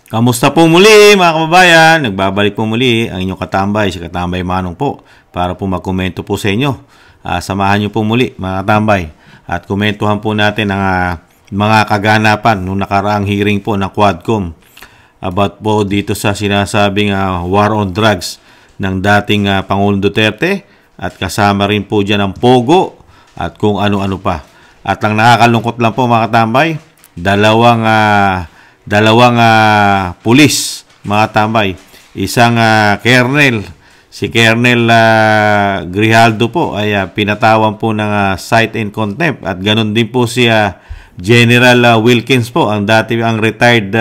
Kamusta po muli mga kababayan? Nagbabalik po muli ang inyong katambay, si Katambay Manong po, para po magkomento po sa inyo. Samahan niyo po muli mga katambay at komentuhan po natin ang mga kaganapan nung nakaraang hearing po ng Quadcom about po dito sa sinasabing war on drugs ng dating Pangulong Duterte at kasama rin po dyan ang Pogo at kung ano-ano pa. At ang nakakalungkot lang po mga katambay, dalawang pulis, mga tambay. Isang Colonel, si Colonel Grijaldo po ay pinatawan po ng cite in contempt at ganun din po si General Wilkins po, ang retired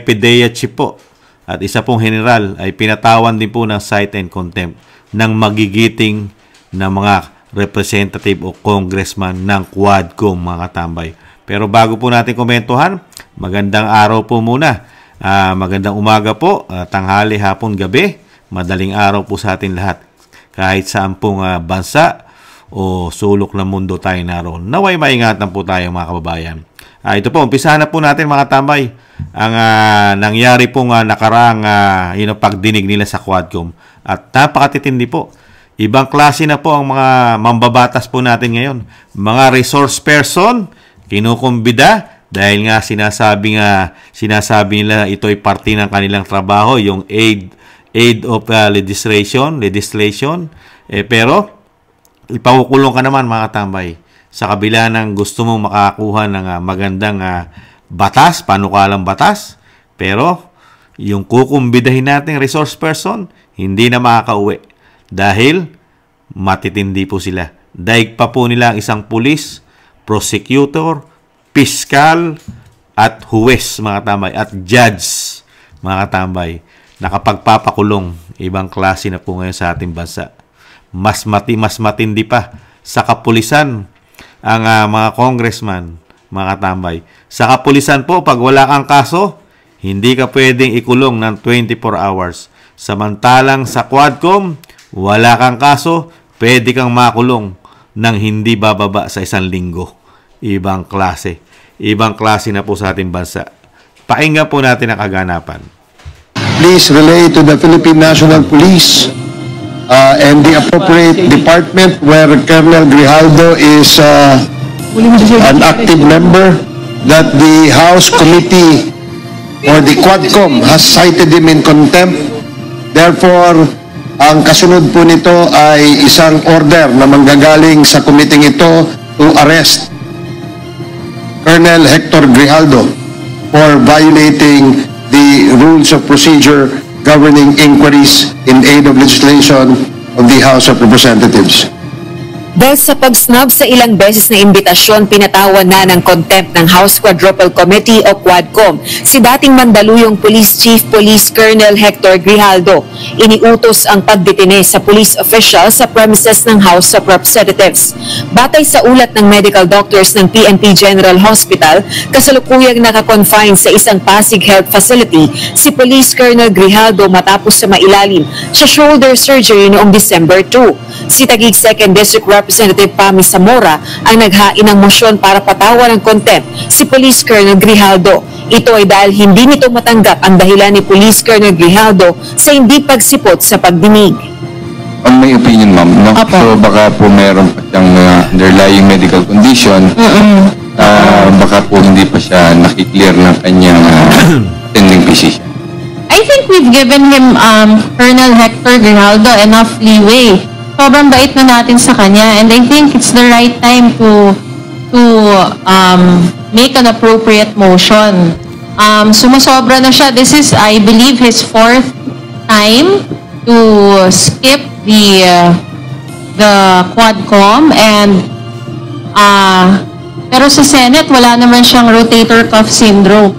PDEA chief po. At isa pong general ay pinatawan din po ng cite in contempt ng magigiting na mga representative o congressman ng Quadcom mga tambay. Pero bago po natin komentuhan, magandang araw po muna. Magandang umaga po, tanghali, hapon, gabi. Madaling araw po sa atin lahat. Kahit saan pong bansa o sulok ng mundo tayo naroon. Naway maingatan po tayo mga kababayan. Ito po, umpisahan na po natin mga tambay. Ang nangyari pong nakaraang pagdinig nila sa Quadcom. At napakatitindi po. Ibang klase na po ang mga mambabatas po natin ngayon. Mga resource person, kinukumbida dahil nga sinasabi nila ito ay parte ng kanilang trabaho, yung aid of legislation, pero ipakukulong ka naman mga tambay sa kabila ng gusto mong makakuha ng magandang batas, panukalang batas, pero yung kukumbidahin nating resource person hindi na makakauwi dahil matitindi po sila. Daig pa po nila ang isang pulis, prosecutor, piskal, at huwes, mga tambay, at judge, mga tambay, nakapagpapakulong. Ibang klase na po ngayon sa ating bansa. Mas matindi pa sa kapulisan ang mga congressman, mga tambay. Sa kapulisan po, pag wala kang kaso, hindi ka pwedeng ikulong ng 24 hours. Samantalang sa Quadcom, wala kang kaso, pwede kang makulong ng hindi bababa sa 1 linggo. Ibang klase. Ibang klase na po sa ating bansa. Pakinggan po natin ang kaganapan. Please relay to the Philippine National Police and the appropriate department where Colonel Grijaldo is an active member that the House Committee or the Quadcom has cited him in contempt. Therefore, ang kasunod po nito ay isang order na manggagaling sa committee ito to arrest Colonel Hector Grijaldo for violating the rules of procedure governing inquiries in aid of legislation of the House of Representatives. Dahil sa pag-snub sa ilang beses na imbitasyon, pinatawan na ng contempt ng House Quadruple Committee o Quadcom si dating Mandaluyong Police Chief Police Colonel Hector Grijaldo. Iniutos ang pagdetine sa police official sa premises ng House of Representatives. Batay sa ulat ng medical doctors ng PNP General Hospital, kasalukuyang nakakonfine sa isang Pasig Health Facility si Police Colonel Grijaldo matapos sa mailalim sa shoulder surgery noong December 2. Si Taguig 2nd District Representative Pami Zamora ang naghain ng motion para patawan ng contempt si Police Colonel Grijaldo. Ito ay dahil hindi nito matanggap ang dahilan ni Police Colonel Grijaldo sa hindi pagsipot sa pagdinig. On my opinion, ma'am, no? So baka po meron pa siyang underlying medical condition. Baka po hindi pa siya nakiklear ng kanyang attending physician. I think we've given him, Colonel Hector Grijaldo, enough leeway. Sobrang bait na natin sa kanya, and I think it's the right time to make an appropriate motion. Sumasobra na siya. This is, I believe, his 4th time to skip the Quadcom, and pero sa Senate wala naman siyang rotator cuff syndrome.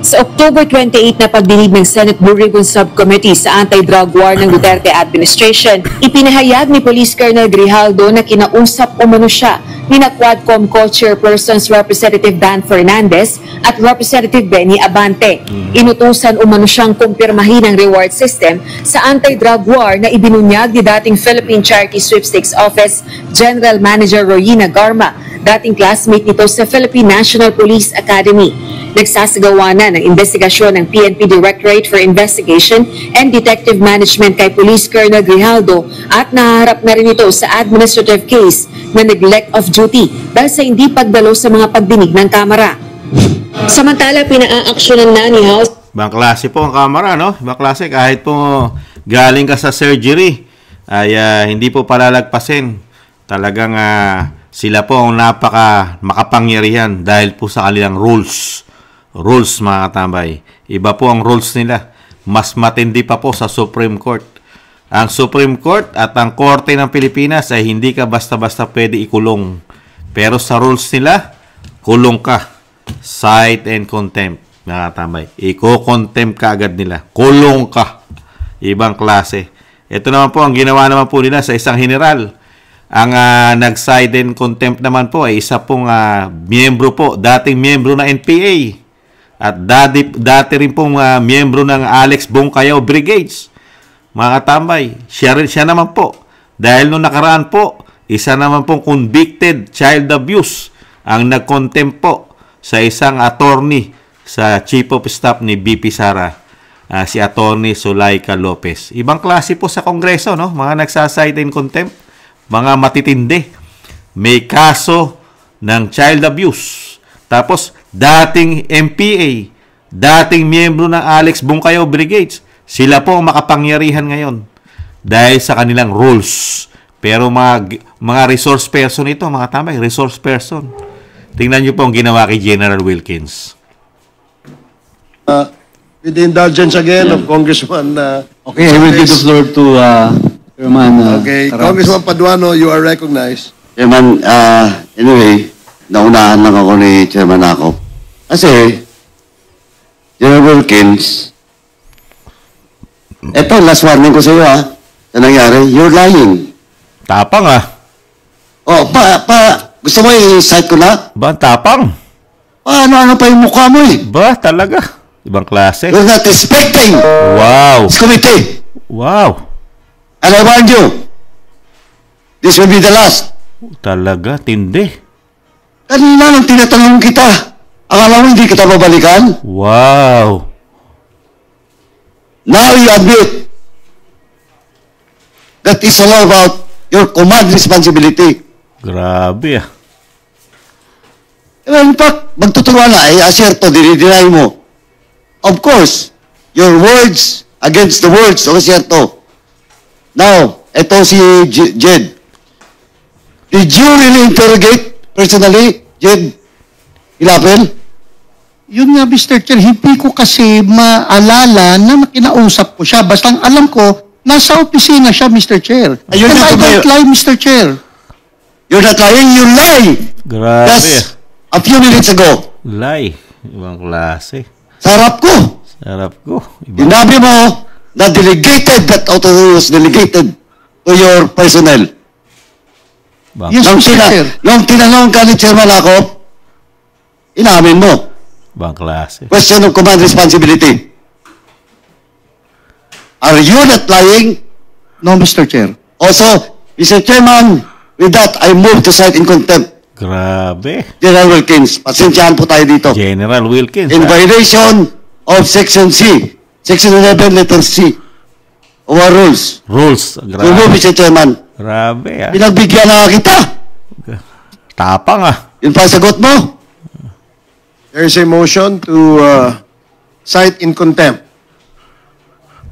Sa October 28 na pagdinig ng Senate Blue Ribbon Subcommittee sa anti-drug war ng Duterte administration, ipinahayag ni Police Colonel Grijaldo na kinausap umano siya ni Quadcom Co-Chairpersons Representative Dan Fernandez at Representative Benny Abante. Inutusan umano siyang kumpirmahin ang reward system sa anti-drug war na ibinunyag ni dating Philippine Charity Sweepstakes Office General Manager Royina Garma, dating classmate nito sa Philippine National Police Academy. Nagsasagawa na ng investigasyon ng PNP Directorate for Investigation and Detective Management kay Police Colonel Grijaldo at naharap na rin ito sa administrative case na neglect of duty dahil sa hindi pagdalo sa mga pagdinig ng Kamara. Samantala, pinaaksyonan na ni House. Ibang klase po ang Kamara, no? Ibang klase, kahit po galing ka sa surgery, ay hindi po palalagpasin. Talagang sila po ang makapangyarihan dahil po sa kanilang rules. Rules, mga katambay. Iba po ang rules nila. Mas matindi pa po sa Supreme Court. Ang Supreme Court at ang Korte ng Pilipinas ay hindi ka basta-basta pwede ikulong. Pero sa rules nila, kulong ka. Cite and contempt, mga katambay. Iko-contempt ka agad nila. Kulong ka. Ibang klase. Ito naman po ang ginawa naman po nila sa isang general. Ang nag-cite and contempt naman po ay isa pong miyembro po, dating miyembro ng NPA. At dati rin pong miyembro ng Alex Bongcayaw Brigades. Mga katambay, siya naman po. Dahil nung nakaraan po, isa naman pong convicted child abuse ang nag-contempt po sa isang attorney sa Chief of Staff ni BP Sara, si Attorney Zulaika Lopez. Ibang klase po sa Kongreso, no? Mga nagsasite in contempt, mga matitindi. May kaso ng child abuse. Tapos, dating MPA, dating miyembro ng Alex Bongcayaw Brigades, sila po ang makapangyarihan ngayon dahil sa kanilang rules. Pero mga resource person ito, mga tambay, resource person. Tingnan nyo po ang ginawa kay General Wilkins. With the indulgence again of Congressman... Okay, I will give the floor to Chairman okay, Carabas. Congressman Paduano, you are recognized. Chairman, anyway, naunahan lang ako ni Chairman Akop. Kasi, General Wilkins, eto, last warning ko sa iyo, sa nangyari, you're lying. Tapang Oh, gusto mo i-cite ko na? Ba, tapang? Ano pa yung mukha mo eh? Ba, talaga? Ibang klase. You're not respecting Wow. this committee. Wow. And I warn you, this will be the last. Talaga, tindi. Kanina nang tinatanong kita, akala mo hindi kita babalikan? Wow. Now you admit that it's all about your command responsibility. Grabe In fact, magtutuwa na, aserto, dinideny mo. Of course, your words against the words of aserto. Now, eto si Jed. Did you really interrogate personally, Jed Ilapel? Yun nga, Mr. Chair, hindi ko kasi maalala na kinausap ko siya. Basta ang alam ko, nasa opisina siya, Mr. Chair. Ayun And na I tumayo. don't lie, Mr. Chair. You're not lying, you lie! Grabe. Just a few minutes ago. Lie. Ibang klase. Sa harap ko. Sarap ko. Sinabi mo na delegated, that authority was delegated to your personnel. Ibang, Yes, Mr. Chair. Nung tinanong ka ni Chairman Akop, inamin mo. ibang klase. Question of command responsibility. Are you not lying? No, Mr. Chair. Also, Mr. Chairman, with that, I move to cite in contempt Grabe. General Wilkins. Pasensyahan po tayo dito. General Wilkins. In violation of Section C, Section 11, letter C, of our rules. Rules. You move, Grabe. Mr. Chairman. Grabe Pinagbigyan na kita. Tapang Yun pa ang sagot mo. There is a motion to cite in contempt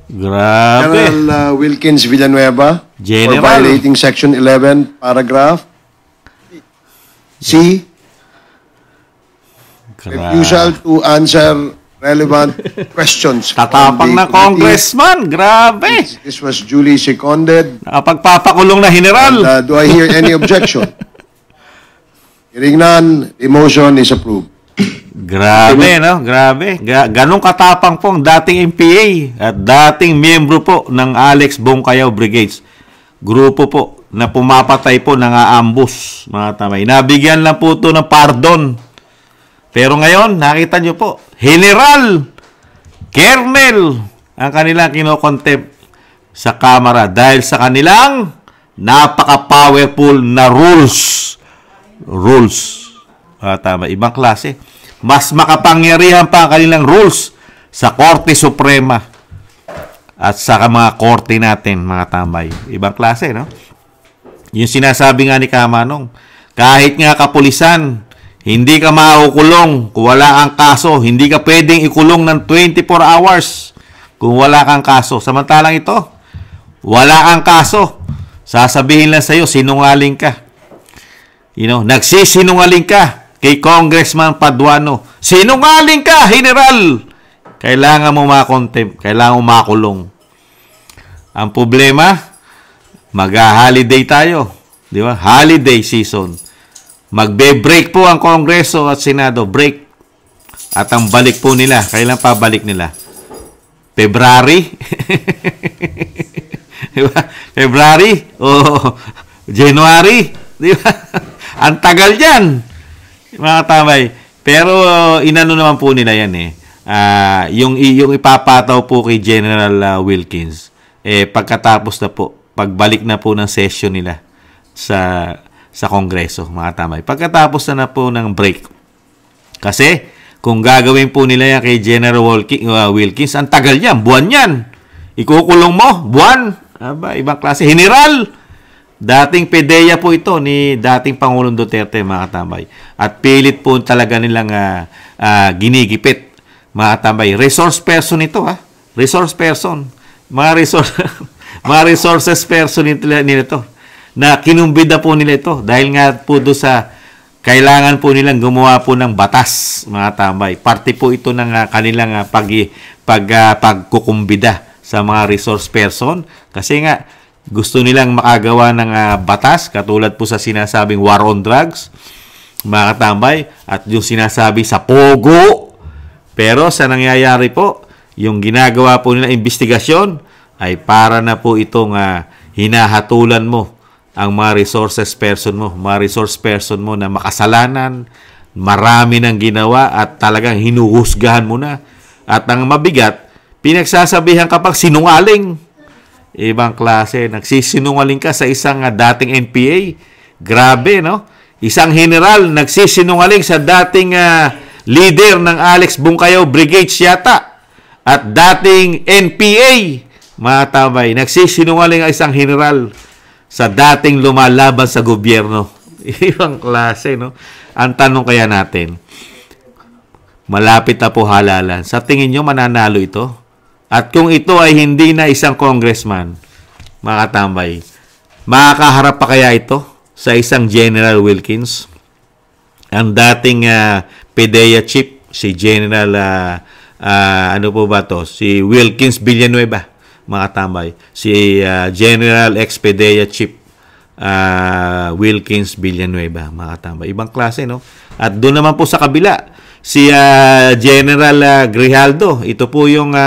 Grabe. General Wilkins Villanueva for General. violating Section 11, paragraph C, refusal to answer relevant questions. Tatapang from na the committee. congressman. Grabe. This was duly seconded. Nakapagpapakulong na general. And, do I hear any objection? Hearing none, the motion is approved. Grabe, no? Grabe. Ganong katapang po ang dating MPA at dating miyembro po ng Alex Bongcayaw Brigades. Grupo po na pumapatay po ng aambus, mga tamay. Nabigyan lang po ito ng pardon. Pero ngayon, nakita nyo po, General, Colonel, ang kanilang kinokontempt sa Kamara dahil sa kanilang napaka-powerful na rules. Rules. Tama, ibang klase. Mas makapangyarihan pa ang kanilang rules sa Korte Suprema at sa mga korte natin, mga tambay. Ibang klase, no? Yung sinasabi nga ni Kamanong, kahit nga kapulisan, hindi ka maukulong kung wala kang kaso. Hindi ka pwedeng ikulong ng 24 hours kung wala kang kaso. Samantalang ito, wala kang kaso. Sasabihin lang sa'yo, sinungaling ka. Nagsisinungaling ka kay Congressman Paduano. Sinungaling ka, General! Kailangan mo ma-contempt. Kailangan mo makulong. Ang problema, mag-holiday tayo. Di ba? Holiday season. Magbe-break po ang Kongreso at Senado. Break. At ang balik po nila, kailan pa balik nila? February? Diba? February? O January? Diba? Ang tagal yan. Mga tambay. Pero inano naman po nila yan eh. Yung ipapataw po kay General Wilkins, pagkatapos na po, pagbalik na po ng session nila sa Kongreso, mga tambay. Pagkatapos na po ng break. Kasi, kung gagawin po nila yan kay General Wilkins, ang tagal yan, buwan yan. Ikukulong mo, buwan. Ibang klase. General! Dating PDEA po ito ni dating Pangulong Duterte, mga tambay. At pilit po talaga nilang ginigipit, mga tambay. Resource person ito, ha? Resource person. Mga resources person nila ito. Na kinumbida po nila ito. Dahil nga po doon sa kailangan po nilang gumawa po ng batas, mga tambay. Parte po ito ng kanilang pagkukumbida sa mga resource person. Kasi nga, gusto nilang makagawa ng batas, katulad po sa sinasabing war on drugs, mga katambay, at yung sinasabi sa POGO. Pero sa nangyayari po, yung ginagawa po nila investigasyon, ay para na po itong hinahatulan mo ang mga resource person mo na makasalanan, marami nang ginawa at talagang hinuhusgahan mo na. At ang mabigat, pinagsasabihan kapag sinungaling. Ibang klase, nagsisinungaling ka sa isang dating NPA. Grabe, no? Isang general nagsisinungaling sa dating leader ng Alex Bungkayaw Brigade yata. At dating NPA, mga tambay, nagsisinungaling ang isang general sa dating lumalaban sa gobyerno. Ibang klase, no? Ang tanong kaya natin, malapit na po halalan. Sa tingin nyo, mananalo ito? At kung ito ay hindi na isang congressman, mga katambay, makakaharap pa kaya ito sa isang General Wilkins? Ang dating PDEA chief, si General, si Wilkins Villanueva, mga katambay. Si General ex-PDEA chief, Wilkins Villanueva, mga katambay. Ibang klase, no? At doon naman po sa kabila, si General Grijaldo, ito po yung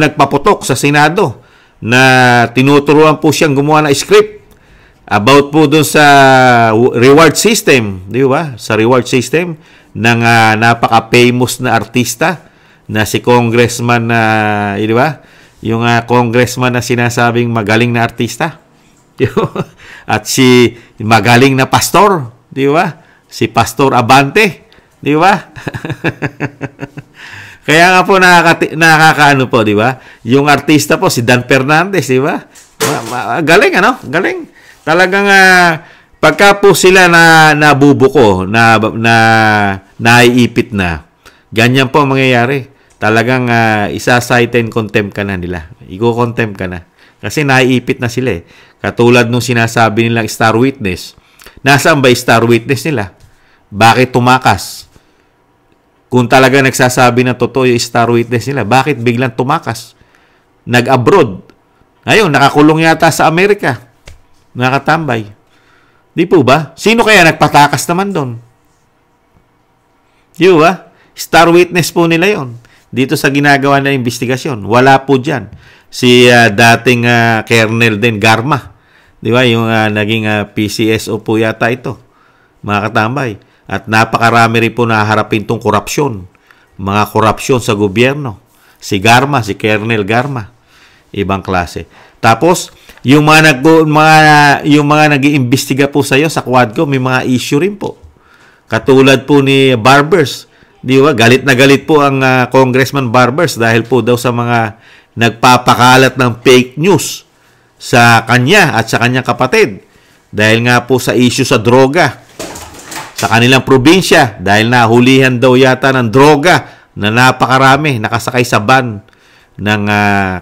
nagpaputok sa Senado na tinuturuan po siyang gumawa ng script about po doon sa reward system, di ba? Sa reward system ng napaka-famous na artista na si Congressman di ba? Yung congressman na sinasabing magaling na artista. At si magaling na pastor, di ba? Si Pastor Abante, di ba? Kaya nga po nakakaano po, di ba? Yung artista po, si Dan Fernandez, di ba? Galing, ano? Galing. Talagang pagka po sila nabubuko, naiipit na, ganyan po ang mangyayari. Talagang isa-cite and contempt ka na nila. Iko-contempt ka na. Kasi naiipit na sila eh. Katulad nung sinasabi nilang star witness. Nasaan ba yung star witness nila? Bakit tumakas? Kung talaga nagsasabi na totoo yung star witness nila, bakit biglang tumakas? Nag-abroad. Ngayon, nakakulong yata sa Amerika. Nakatambay. Di po ba? Sino kaya nagpatakas naman doon? Di ba? Star witness po nila yon dito sa ginagawa na investigasyon. Wala po dyan. Si dating Colonel din, Garma. Di ba? Yung naging PCSO po yata ito. Mga katambay. At napakarami rin po naharapin itong korupsyon. Mga korupsyon sa gobyerno. Si Garma, si Colonel Garma. Ibang klase. Tapos, yung mga nag-iimbestiga po sa iyo sa Quadcom, may mga issue rin po. Katulad po ni Barbers. Di ba? Galit na galit po ang Congressman Barbers dahil po daw sa mga nagpapakalat ng fake news sa kanya at sa kanyang kapatid. Dahil nga po sa issue sa droga sa kanilang probinsya. Dahil nahulihan daw yata ng droga na napakarami nakasakay sa van ng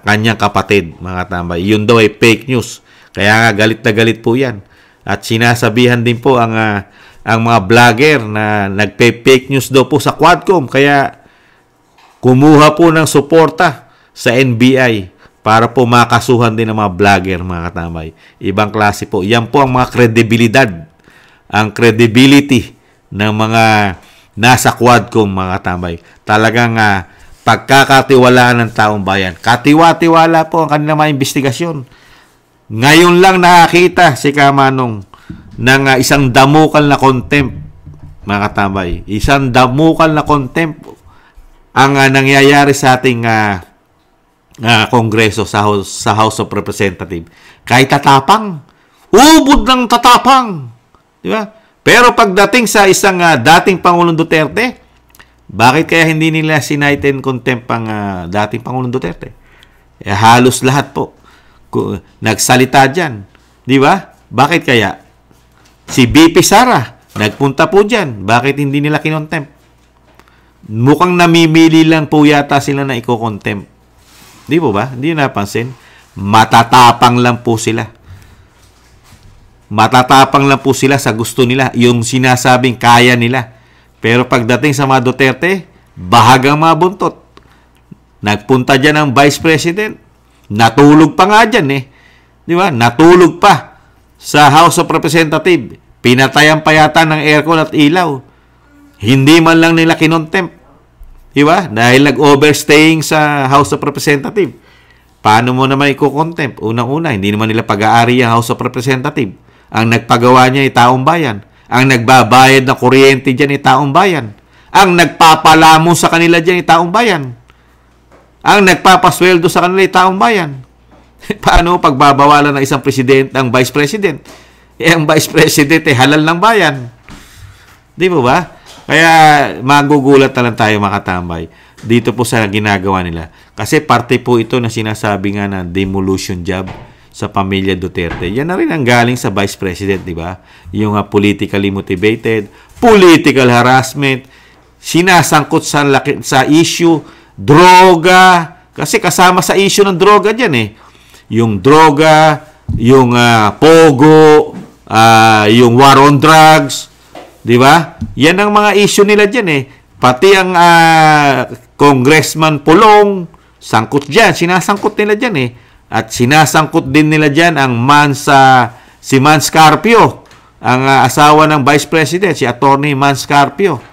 kanyang kapatid, mga tambay. Yun daw ay fake news. Kaya nga galit na galit po yan. At sinasabihan din po ang mga vlogger na nagpe-fake news daw po sa Quadcom. Kaya kumuha po ng suporta sa NBI para po makasuhan din ng mga vlogger, mga katambay. Ibang klase po. Yan po ang mga kredibilidad, ang credibility ng mga nasa Quadcom, mga katambay. Talagang pagkakatiwalaan ng taong bayan. Katiwa-tiwala po ang kanilang mga investigasyon. Ngayon lang nakakita si Kamanong ng isang damukal na contempt, mga katambay. Isang damukal na contempt ang nangyayari sa ating Kongreso sa House of Representatives. Kahit tatapang, ubod ng tatapang. Di ba? Pero pagdating sa isang dating Pangulong Duterte, bakit kaya hindi nila sinight and contempt ang dating Pangulong Duterte? Halos lahat po nagsalita dyan. Di ba? Bakit kaya? Si BP Sara, nagpunta po dyan. Bakit hindi nila kinontempt? Mukhang namimili lang po yata sila na iko-contempt. Di po ba? Hindi napansin. Matatapang lang po sila. Matatapang lang po sila sa gusto nila. Yung sinasabing kaya nila. Pero pagdating sa mga Duterte, bahagang mabuntot. Nagpunta dyan ang Vice President. Natulog pa nga dyan eh. Di ba? Natulog pa sa House of Representatives. Pinatayan pa yata ng aircon at ilaw. Hindi man lang nila kinontempt. Di ba? Dahil nag-overstaying sa House of Representatives. Paano mo naman i-contempt? Unang-una, hindi naman nila pag-aari ang House of Representatives. Ang nagpagawa niya ay taong bayan. Ang nagbabayad ng kuryente dyan ay taong bayan. Ang nagpapalamon sa kanila dyan ay taong bayan. Ang nagpapasweldo sa kanila ay taong bayan. Paano pagbabawalan ng isang presidente ang vice president? Ang vice president ay halal ng bayan. Di ba ba? Kaya magugulat na lang tayo, mga katambay, dito po sa ginagawa nila. Kasi parte po ito na sinasabi nga na demolition job sa pamilya Duterte. Yan na rin ang galing sa Vice President, di ba? Yung politically motivated, political harassment, sinasangkot sa issue, droga. Kasi kasama sa issue ng droga dyan eh. Yung droga, yung pogo, yung war on drugs, di ba? Yan ang mga issue nila dyan eh. Pati ang Congressman Pulong, sangkot dyan, sinasangkot nila dyan eh. At sinasangkot din nila dyan ang si Mans Carpio, ang asawa ng Vice President, si Attorney Mans Carpio.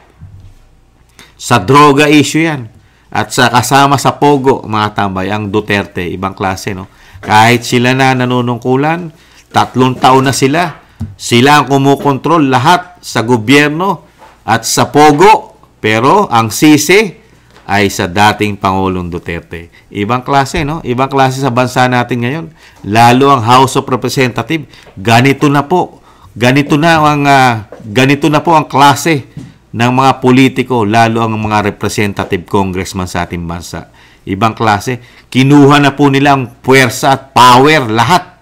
Sa droga issue yan. At sa kasama sa pogo, mga tambay, ang Duterte, ibang klase, no? Kahit sila na nanunungkulan, 3 taon na sila. Sila ang kumukontrol lahat sa gobyerno at sa pogo. Pero ang sisi ay sa dating Pangulong Duterte. Ibang klase, no? Ibang klase sa bansa natin ngayon. Lalo ang House of Representatives. Ganito na po. Ganito na po ang klase ng mga politiko, lalo ang mga representative congressman sa ating bansa. Ibang klase. Kinuha na po nila ang puwersa at power lahat.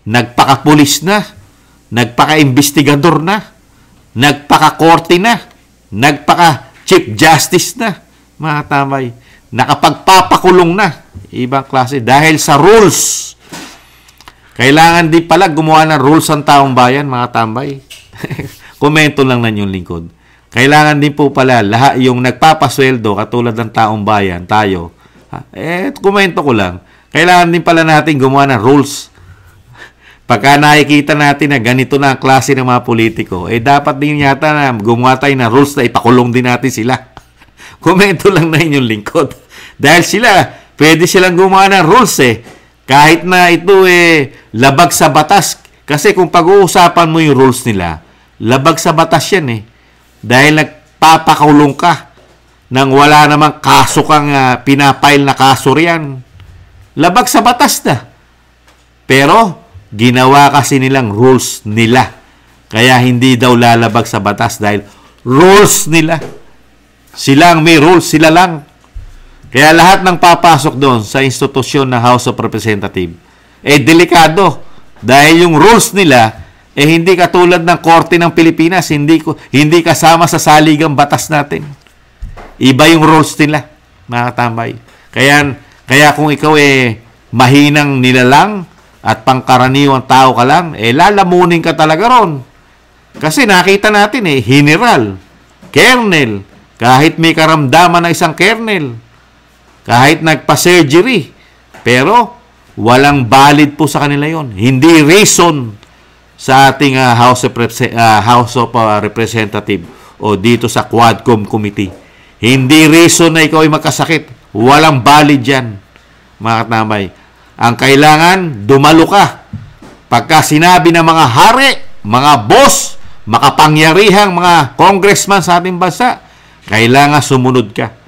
Nagpaka-pulis na. Nagpaka-investigador na. Nagpaka-korte na. Nagpaka-chief justice na. Mga tambay, nakapagpapakulong na. Ibang klase. Dahil sa rules. Kailangan din pala gumawa ng rules ang taong bayan, mga tambay. Komento lang na yung lingkod. Kailangan din po pala lahat yung nagpapasweldo katulad ng taong bayan, tayo. Komento ko lang. Kailangan din pala natin gumawa ng rules. Pagka nakikita natin na ganito na ang klase ng mga politiko, dapat din yata na gumawa tayo ng rules na ipakulong din natin sila. Komento lang na inyong lingkod. Dahil pwede silang gumawa ng rules eh. Kahit na ito labag sa batas. Kasi kung pag-uusapan mo yung rules nila, labag sa batas yan eh. Dahil nagpapakulong ka nang wala namang kaso kang pinapile na kaso riyan. Labag sa batas na. Pero, ginawa kasi nilang rules nila. Kaya hindi daw lalabag sa batas dahil rules nila. Silang may rules, sila lang. Kaya lahat ng papasok doon sa institusyon ng House of Representatives, delikado. Dahil yung rules nila, hindi katulad ng Korte ng Pilipinas, hindi kasama sa saligang batas natin. Iba yung rules nila, mga katambay. Kaya kung ikaw mahinang nilalang at pangkaraniwang tao ka lang, lalamunin ka talaga ron. Kasi nakita natin general, colonel, kahit may karamdaman na isang colonel, kahit nagpa-surgery, pero walang valid po sa kanila yon. Hindi reason sa ating House of Representatives o dito sa Quadcom Committee. Hindi reason na ikaw ay magkasakit. Walang valid yan, mga katambay. Ang kailangan, dumalo ka. Pagka sinabi ng mga hari, mga boss, makapangyarihang mga congressman sa ating bansa, kailangan sumunod ka.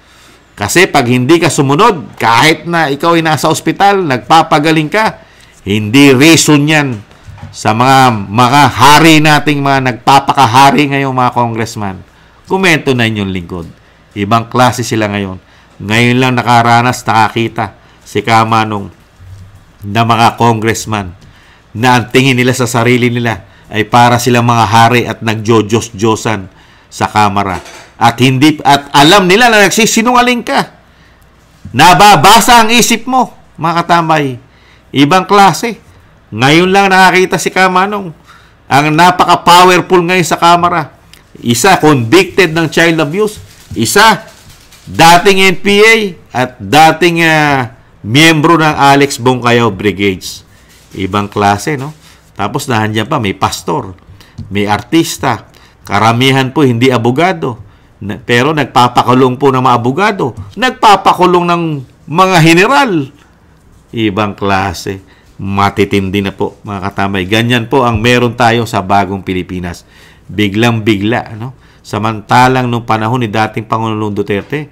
Kasi pag hindi ka sumunod, kahit na ikaw ay nasa ospital, nagpapagaling ka, hindi reason yan sa mga hari nating mga nagpapakahari ngayong mga congressman. Komento na inyong lingkod. Ibang klase sila ngayon. Ngayon lang nakakita si Kamanong na mga congressman na ang tingin nila sa sarili nila ay para silang mga hari at nagjojos-josan sa kamara. At alam nila na nagsisinungaling ka. Nababasa ang isip mo, mga katambay. Ibang klase. Ngayon lang nakakita si Kamanong. Ang napaka-powerful ngayon sa kamara. Isa, convicted ng child abuse. Isa, dating NPA at dating miyembro ng Alex Bongkayaw Brigades. Ibang klase, no? Tapos nandiyan pa, may pastor, may artista. Karamihan po hindi abogado. Pero nagpapakulong po ng mga abogado. Nagpapakulong ng mga general. Ibang klase. Matitindi na po, mga katambay. Ganyan po ang meron tayo sa bagong Pilipinas. Biglang-bigla, no? Samantalang nung panahon ni dating Pangulong Duterte,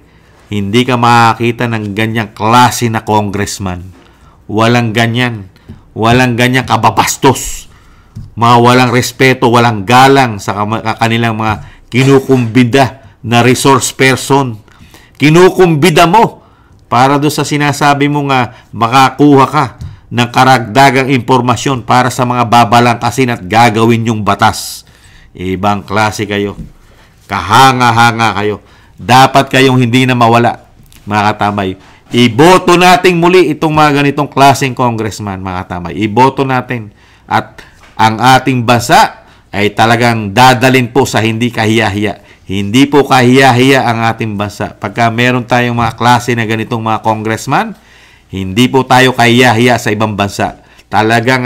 hindi ka makakita ng ganyang klase na congressman. Walang ganyan. Walang ganyang kababastos. Mga walang respeto, walang galang sa kanilang mga kinukumbida na resource person. Kinukumbida mo para doon sa sinasabi mo nga makakuha ka ng karagdagang impormasyon para sa mga babalangkasin at gagawin yung batas. Ibang klase kayo. Kahanga-hanga kayo. Dapat kayong hindi na mawala, mga katamay. Iboto natin muli itong mga ganitong klaseng congressman, mga katamay. Iboto natin. At ang ating bansa ay talagang dadalin po sa hindi kahiya-hiya. Hindi po kahiya-hiya ang ating bansa. Pagka meron tayong mga klase na ganitong mga congressman, hindi po tayo kahiya-hiya sa ibang bansa. Talagang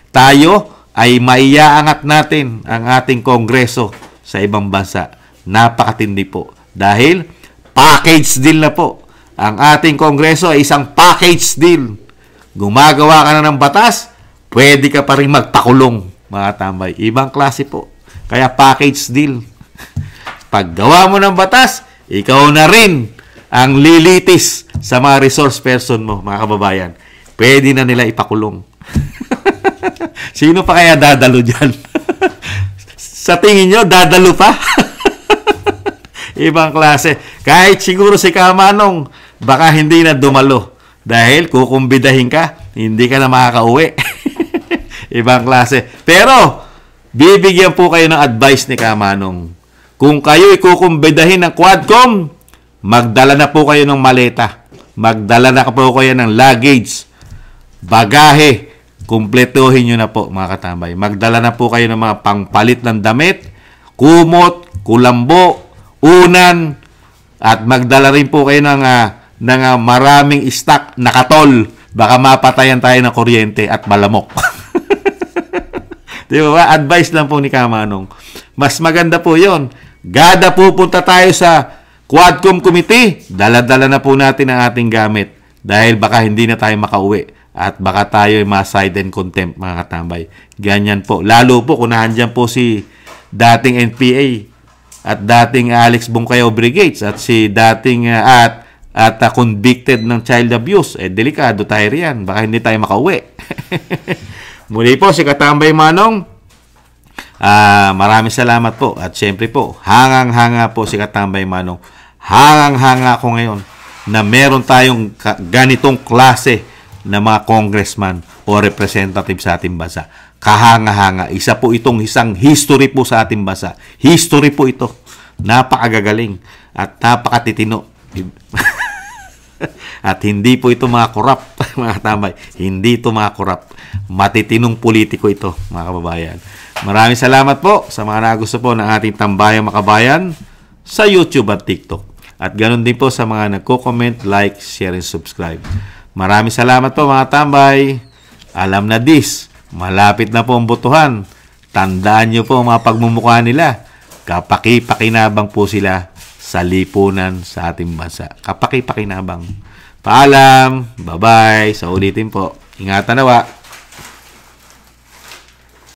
tayo ay maiyaangat natin ang ating kongreso sa ibang bansa. Napakatindi po. Dahil package deal na po. Ang ating kongreso ay isang package deal. Gumagawa ka na ng batas, pwede ka pa rin magpakulong, mga tambay. Ibang klase po. Kaya package deal. Paggawa mo ng batas, ikaw na rin ang lilitis sa mga resource person mo, mga kababayan. Pwede na nila ipakulong. Sino pa kaya dadalo dyan? Sa tingin nyo, dadalo pa? Ibang klase. Kahit siguro si Kamanong, baka hindi na dumalo. Dahil kukumbidahin ka, hindi ka na makakauwi. Ibang klase. Pero, bibigyan po kayo ng advice ni Kamanong. Kung kayo ikukumbidahin ng Quadcom, magdala na po kayo ng maleta. Magdala na po kayo ng luggage, bagahe. Kumpletuhin nyo na po, mga katambay. Magdala na po kayo ng mga pangpalit ng damit, kumot, kulambo, unan, at magdala rin po kayo ng maraming stock na katol. Baka mapatayan tayo ng kuryente at malamok. Di ba? Advice lang po ni Kamanong. Mas maganda po yon. Gada pupunta tayo sa Quadcom Committee, dala-dala na po natin ang ating gamit. Dahil baka hindi na tayo makauwi. At baka tayo ay ma-side and contempt, mga katambay. Ganyan po. Lalo po kung nandiyan po si dating NPA at dating Alex Bongkayaw Brigades at si dating at convicted ng child abuse. Delikado tayo riyan. Baka hindi tayo makauwi. Muli po si Katambay Manong. Maraming salamat po. At syempre po, hangang-hanga po si Katambay Manong. Hangang-hanga ko ngayon na meron tayong ganitong klase na mga congressman o representative sa ating bansa. Kahanga-hanga. Isa po itong isang history po sa ating bansa. History po ito. Napakagagaling at napakatitino. At hindi po ito mga korap, mga tambay. Hindi ito mga korap. Matitinong politiko ito, mga kababayan. Maraming salamat po sa mga nagusto po ng ating Tambayang Makabayan sa YouTube at TikTok. At ganoon din po sa mga nagko-comment, like, share, and subscribe. Maraming salamat po mga tambay. Alam na this, malapit na po ang botohan. Tandaan nyo po ang mga pagmumukha nila. Kapaki-pakinabang po sila sa lipunan sa ating bansa. Kapaki-pakinabang. Paalam. Bye-bye. Sa ulitin po. Ingatan nawa.